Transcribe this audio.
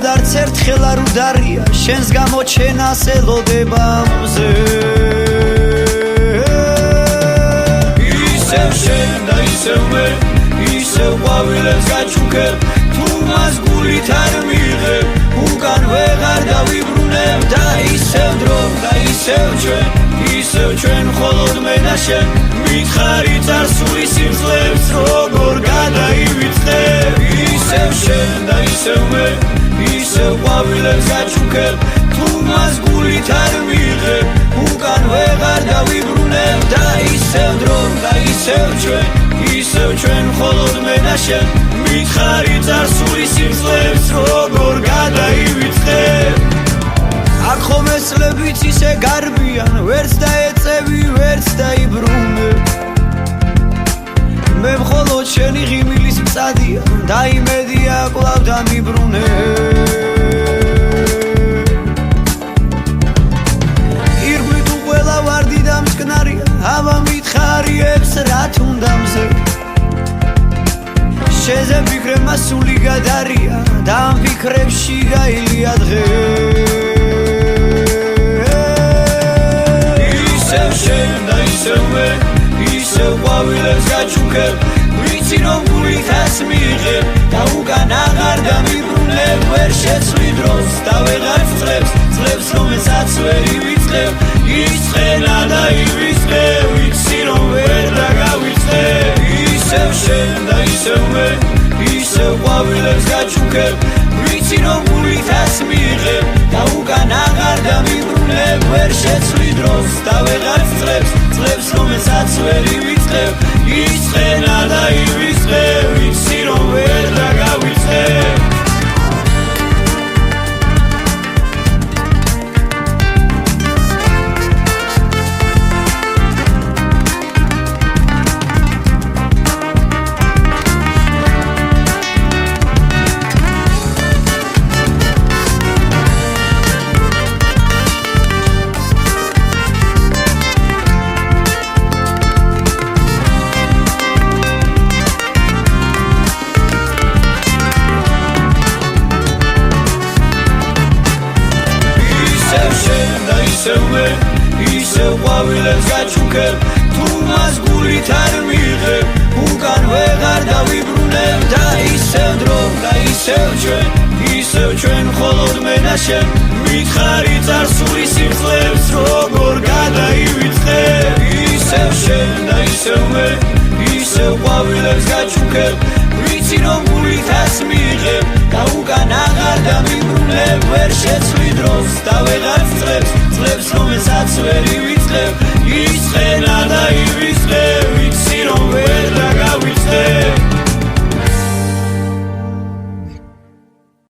მოდარ არც ერთხელ არ უდარია შენს გამოჩენას ელოდება მზე ისევ შენ და ისევ მე ისევ ყვავილებს გაჩუქებ თუ მას გულით არ მიღებ უკან ვეღარ დავიბრუნებ და ისევ დრო და ისევ ჩვენ მხოლოდ მე და შენ მითხარი წარსული სიმძლეებს როგორ გადაივიწყებ ისევ შენ და ისევ მე ისევ ყვავილებს გაჩუქებ თუ მას გულით არ მიღებ უკან ვეღარ დავიბრუნებ და ისევ დრო და ისევ ჩვენ მხოლოდ მე და შენ მითხარი წარსული სიმძლეებს როგორ გადაივიწყებ აქ ხომ ეს წლებიც ისე გარბიან ვერც დაეწევი ვერც დაიბრუნე მე მხოლოდ შენი ღიმილის მწადია და იმედია კვლავ დამიბრუნე ირგვით უყველა ვარდი და მწკნარია აბა მითხარიებს რაც უნდა მზე შეზე ფიქრე მასული გადარია და ამ ფიქრებში გაილია დღე ისევ შენ და ისევ მე ისევ ყვავილებს გაჩუქებ ვიცი რომ გულითაც მიიღებ და უკან აღარ დამიბრუნებ ვერ შეცვლი დროს და ვეღარ წლებს რომელსაც ვერ ივიწყებ ისწყენა და ივიწყებ ვიცი რომ ვერ დაგავიწყებ ისევ შენ და ისევ მე ისევ ყვავილებს გაჩუქებ ვიცი რომ გულითაც მიიღებ და უკან აღარ დამიბრუნებ ვერ შეცვლი დროს და ვეღარ წლებს რომელსაც ვერ ივიწყებ ისწყენა და ივიწყებ ვიცი რომ ვერ დაგავიწყებ ისევ ყვავილებს გაჩუქებ თუ მას გულით არ მიღებ უკან ვეღარ დავიბრუნებ და ისევ დრო და ისევ ჩვენ მხოლოდ მე და შენ მითხარი წარსული სიმძლეებს როგორ გადაივიწყებ ისევ შენ და ისევ მე ისევ ყვავილებს გაჩუქებ ვიცი რომ გულითაც მიიღებ და უკან აღარ დამიბრუნებ ვერ შეცვლი დროს და ვეღარ